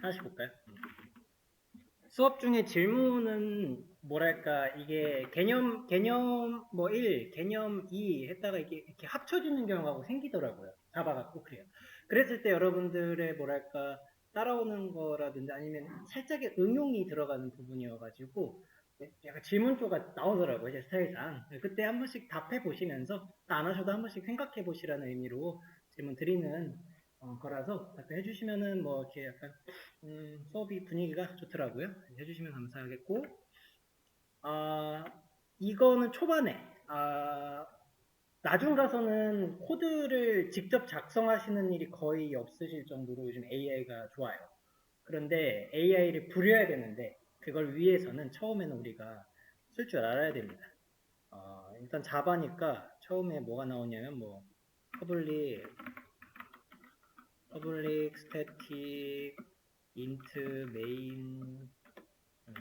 하나씩 볼까요? 수업 중에 질문은 뭐랄까 이게 개념 뭐 1, 개념 2 했다가 이렇게 합쳐지는 경우가 생기더라고요. 잡아갖고 그래요. 그랬을 때 여러분들의 뭐랄까 따라오는 거라든지 아니면 살짝의 응용이 들어가는 부분이어가지고 약간 질문조가 나오더라고요. 제 스타일상. 그때 한 번씩 답해 보시면서 안 하셔도 한 번씩 생각해 보시라는 의미로 질문 드리는 거라서 답변해 주시면은 뭐 이렇게 약간 수업이 분위기가 좋더라고요. 해주시면 감사하겠고, 아, 이거는 초반에, 나중 가서는 코드를 직접 작성하시는 일이 거의 없으실 정도로 요즘 AI가 좋아요. 그런데 AI를 부려야 되는데, 그걸 위해서는 처음에는 우리가 쓸 줄 알아야 됩니다. 일단 자바니까 처음에 뭐가 나오냐면, 뭐, 퍼블릭, 스태틱, 인트, 메인,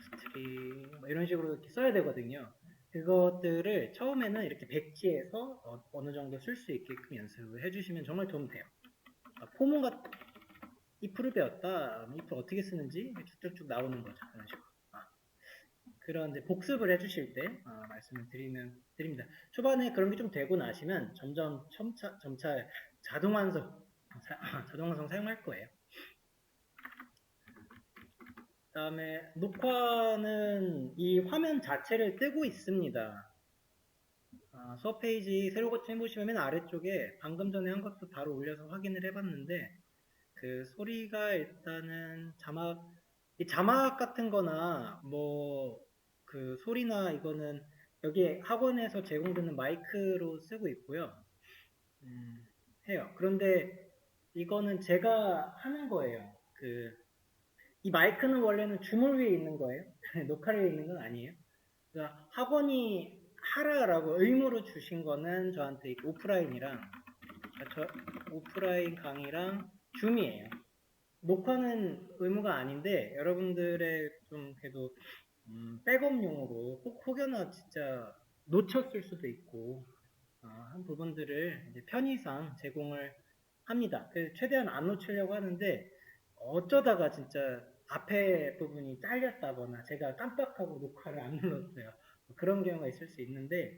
스트링 뭐 이런 식으로 이렇게 써야 되거든요. 그것들을 처음에는 이렇게 백지에서 어느 정도 쓸 수 있게끔 연습을 해주시면 정말 도움 돼요. 포문가 if를 배웠다. if 어떻게 쓰는지 쭉쭉쭉 나오는 거죠. 이런 식으로. 그런데 복습을 해주실 때 말씀을 드립니다. 초반에 그런 게 좀 되고 나시면 점차 자동완성 사용할 거예요. 그 다음에 녹화는 이 화면 자체를 뜨고 있습니다. 수업 페이지 새로 고침해보시면 맨 아래쪽에 방금 전에 한 것도 바로 올려서 확인을 해봤는데 그 소리가 일단은 이 자막 같은 거나 뭐 그 소리나 이거는 여기 학원에서 제공되는 마이크로 쓰고 있고요. 해요. 그런데 이거는 제가 하는 거예요. 이 마이크는 원래는 주물 위에 있는 거예요. 녹화를 위에 있는 건 아니에요. 그러니까 학원이 하라라고 의무로 주신 거는 저한테 오프라인 강의랑 줌이에요. 녹화는 의무가 아닌데 여러분들의 좀 그래도 백업용으로 혹여나 진짜 놓쳤을 수도 있고 한 부분들을 이제 편의상 제공을 합니다. 그래서 최대한 안 놓치려고 하는데 어쩌다가 진짜 앞에 부분이 잘렸다거나 제가 깜빡하고 녹화를 안 눌렀어요. 그런 경우가 있을 수 있는데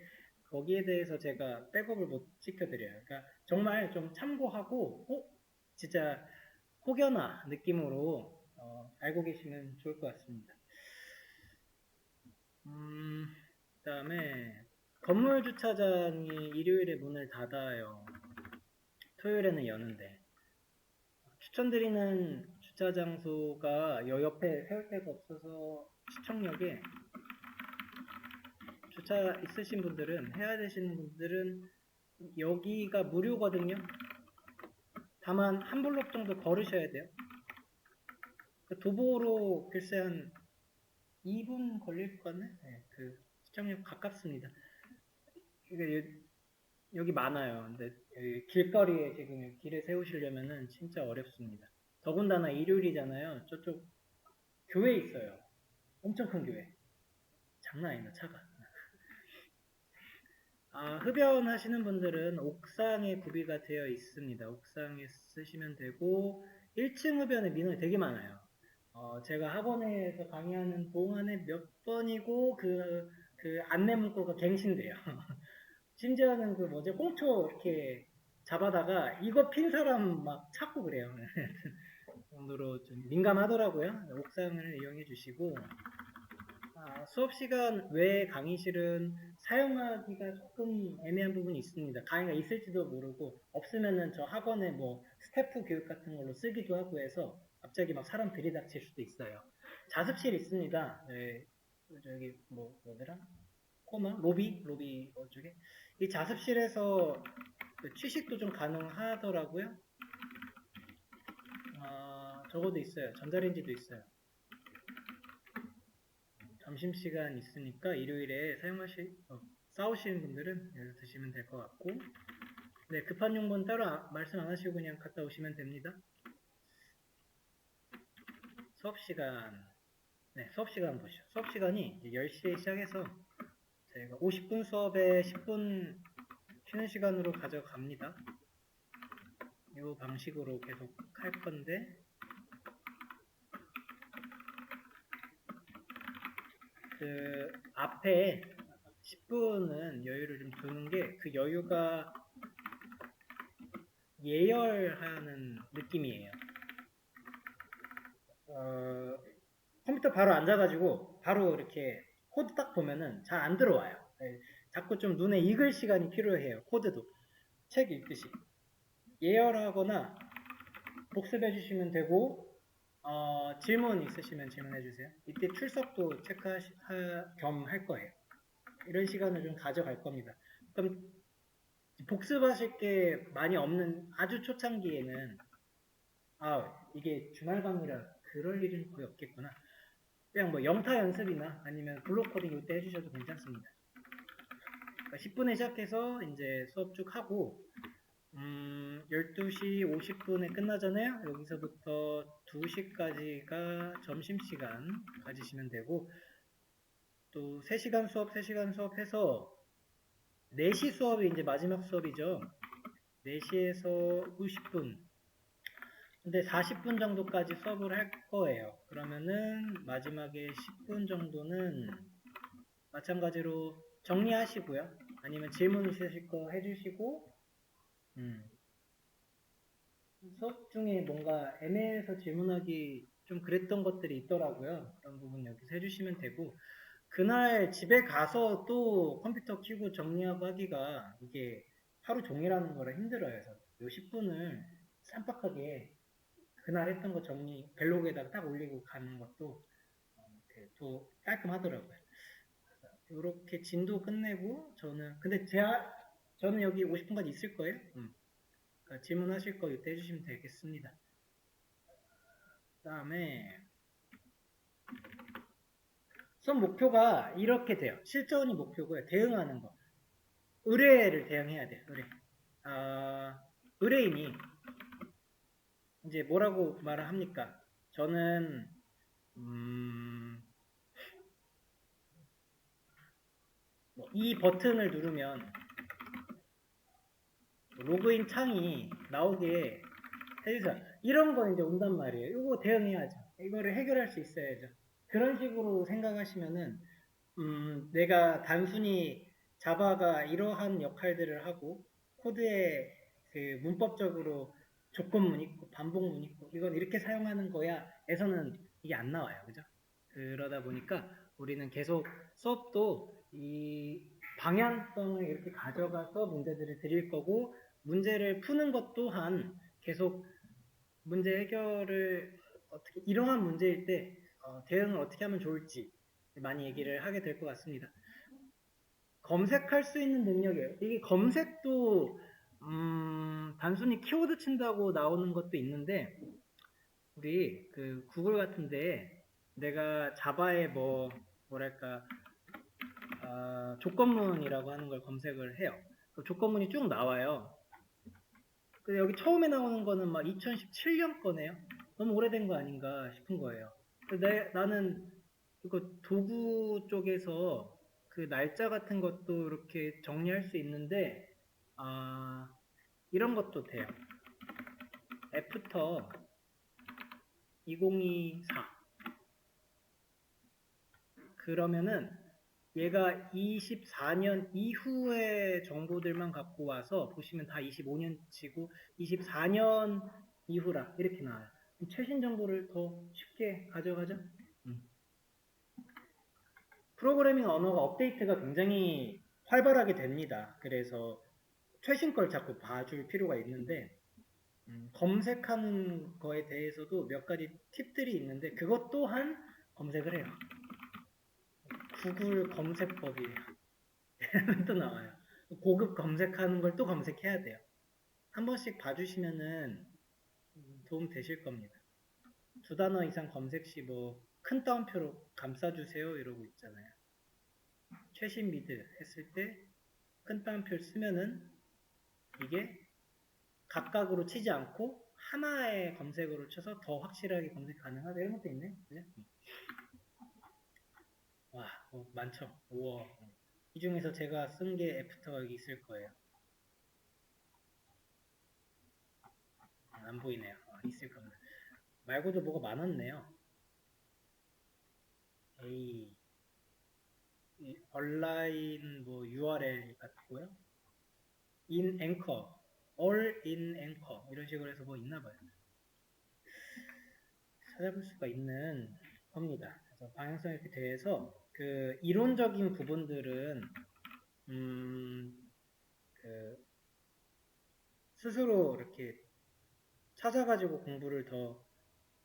거기에 대해서 제가 백업을 못 지켜드려요. 그러니까 정말 좀 참고하고 진짜 혹여나 느낌으로 알고 계시면 좋을 것 같습니다. 그다음에 건물 주차장이 일요일에 문을 닫아요. 토요일에는 여는데 추천드리는 주차 장소가 여 옆에 세울 데가 없어서 시청역에 주차 있으신 분들은 해야 되시는 분들은 여기가 무료거든요. 다만 한 블록 정도 걸으셔야 돼요. 도보로 글쎄 한 2분 걸릴 것 같네. 네, 그 시청역 가깝습니다. 여기 많아요. 근데 여기 길거리에 지금 길에 세우시려면은 진짜 어렵습니다. 더군다나 일요일이잖아요. 저쪽 교회 있어요. 엄청 큰 교회. 장난 아니다, 차가. 흡연하시는 분들은 옥상에 구비가 되어 있습니다. 옥상에 쓰시면 되고 1층 흡연에 민원이 되게 많아요. 제가 학원에서 강의하는 동안에 몇 번이고 그 안내 문구가 갱신돼요. 심지어는 그 뭐지 꽁초 이렇게 잡아다가 이거 핀 사람 막 찾고 그래요. 그 정도로 좀 민감하더라고요. 옥상을 이용해 주시고 수업 시간 외에 강의실은 사용하기가 조금 애매한 부분이 있습니다. 강의가 있을지도 모르고 없으면은 저 학원에 뭐 스태프 교육 같은 걸로 쓰기도 하고 해서 갑자기 막 사람 들이닥칠 수도 있어요. 자습실 있습니다. 네, 저기 뭐더라? 로비 쪽에 이 자습실에서 그 취식도 좀 가능하더라고요. 저거도 있어요. 전자레인지도 있어요. 점심시간 있으니까 일요일에 싸우시는 분들은 여기서 드시면 될 것 같고, 네, 급한 용건 따로 말씀 안 하시고 그냥 갔다 오시면 됩니다. 수업시간, 네, 수업시간 보시죠. 수업시간이 10시에 시작해서 저희가 50분 수업에 10분 쉬는 시간으로 가져갑니다. 이 방식으로 계속 할 건데, 그 앞에 10분은 여유를 좀 두는 게 그 여유가 예열하는 느낌이에요. 컴퓨터 바로 앉아가지고 바로 이렇게 코드 딱 보면은 잘 안 들어와요. 네, 자꾸 좀 눈에 익을 시간이 필요해요. 코드도 책 읽듯이 예열하거나 복습해 주시면 되고, 질문 있으시면 질문해 주세요. 이때 출석도 겸 할 거예요. 이런 시간을 좀 가져갈 겁니다. 그럼 복습하실 게 많이 없는 아주 초창기에는 이게 주말 강의라 그럴 일은 거의 없겠구나. 그냥 뭐 영타 연습이나 아니면 블록 코딩 이때 해주셔도 괜찮습니다. 그러니까 10분에 시작해서 이제 수업 쭉 하고 12시 50분에 끝나잖아요. 여기서부터 2시까지가 점심시간 가지시면 되고, 또 3시간 수업 해서 4시 수업이 이제 마지막 수업이죠. 4시에서 90분. 근데 40분 정도까지 수업을 할 거예요. 그러면은 마지막에 10분 정도는 마찬가지로 정리하시고요. 아니면 질문 있으실 거 해주시고, 수업 중에 뭔가 애매해서 질문하기 좀 그랬던 것들이 있더라고요. 그런 부분 여기서 해주시면 되고, 그날 집에 가서 또 컴퓨터 켜고 정리하고 하기가 이게 하루 종일 하는 거라 힘들어요. 그래서 요 10분을 쌈박하게 그날 했던 거 정리 벨로그에다가 딱 올리고 가는 것도 또 깔끔하더라고요. 이렇게 진도 끝내고 저는 여기 50분까지 있을 거예요. 그러니까 질문하실 거 이때 해주시면 되겠습니다. 그 다음에 수업 목표가 이렇게 돼요. 실전이 목표고요. 대응하는 거. 의뢰를 대응해야 돼요. 의뢰인이 이제 뭐라고 말을 합니까? 저는 이 버튼을 누르면 로그인 창이 나오게 해주세요. 이런 거 이제 온단 말이에요. 이거 대응해야죠. 이거를 해결할 수 있어야죠. 그런 식으로 생각하시면은 내가 단순히 자바가 이러한 역할들을 하고 코드에 그 문법적으로 조건문 있고 반복문 있고 이건 이렇게 사용하는 거야 에서는 이게 안 나와요. 그죠? 그러다 보니까 우리는 계속 수업도 이 방향성을 이렇게 가져가서 문제들을 드릴 거고, 문제를 푸는 것 또한 계속 문제 해결을 어떻게 이러한 문제일 때 대응을 어떻게 하면 좋을지 많이 얘기를 하게 될 것 같습니다. 검색할 수 있는 능력이에요. 이게 검색도 단순히 키워드 친다고 나오는 것도 있는데, 우리 그 구글 같은데 내가 자바에 뭐랄까 조건문이라고 하는 걸 검색을 해요. 그 조건문이 쭉 나와요. 근데 여기 처음에 나오는 거는 막 2017년 거네요. 너무 오래된 거 아닌가 싶은 거예요. 나는 이거 도구 쪽에서 그 날짜 같은 것도 이렇게 정리할 수 있는데, 이런 것도 돼요. 애프터 2024. 그러면은 얘가 24년 이후의 정보들만 갖고 와서 보시면 다 25년치고 24년 이후라 이렇게 나와요. 최신 정보를 더 쉽게 가져가죠. 프로그래밍 언어가 업데이트가 굉장히 활발하게 됩니다. 그래서 최신 걸 자꾸 봐줄 필요가 있는데, 검색하는 거에 대해서도 몇 가지 팁들이 있는데 그것 또한 검색을 해요. 구글 검색법이에요. 또 나와요. 고급 검색하는 걸 또 검색해야 돼요. 한 번씩 봐주시면은 도움 되실 겁니다. 2단어 이상 검색 시 큰 따옴표로 감싸주세요 이러고 있잖아요. 최신 미드 했을 때 큰 따옴표를 쓰면은 이게 각각으로 치지 않고 하나의 검색어를 쳐서 더 확실하게 검색 가능하다 이런 것도 있네. 그죠? 와, 많죠. 우와. 이 중에서 제가 쓴 게 애프터가 여기 있을 거예요. 안 보이네요. 있을 겁니다. 말고도 뭐가 많았네요. 에이. 온라인 뭐 URL 같고요. in anchor, all in anchor 이런 식으로 해서 뭐 있나 봐요. 찾아볼 수가 있는 겁니다. 그래서 방향성에 대해서 그 이론적인 부분들은 그 스스로 이렇게 찾아가지고 공부를 더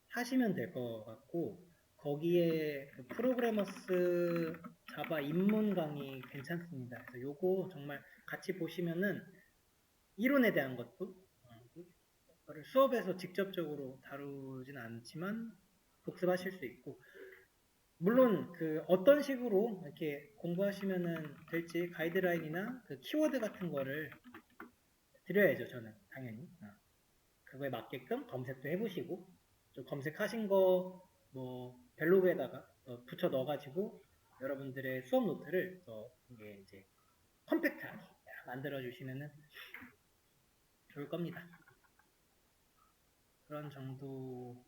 하시면 될 것 같고 거기에 그 프로그래머스 자바 입문 강의 괜찮습니다. 그래서 요거 정말 같이 보시면은 이론에 대한 것도 그거를 수업에서 직접적으로 다루진 않지만 복습하실 수 있고 물론 그 어떤 식으로 이렇게 공부하시면은 될지 가이드라인이나 그 키워드 같은 거를 드려야죠. 저는 당연히 그거에 맞게끔 검색도 해보시고 좀 검색하신 거 뭐 블로그에다가 붙여 넣어가지고 여러분들의 수업 노트를 더 이제 컴팩트하게 만들어 주시면은 좋을 겁니다. 그런 정도네요.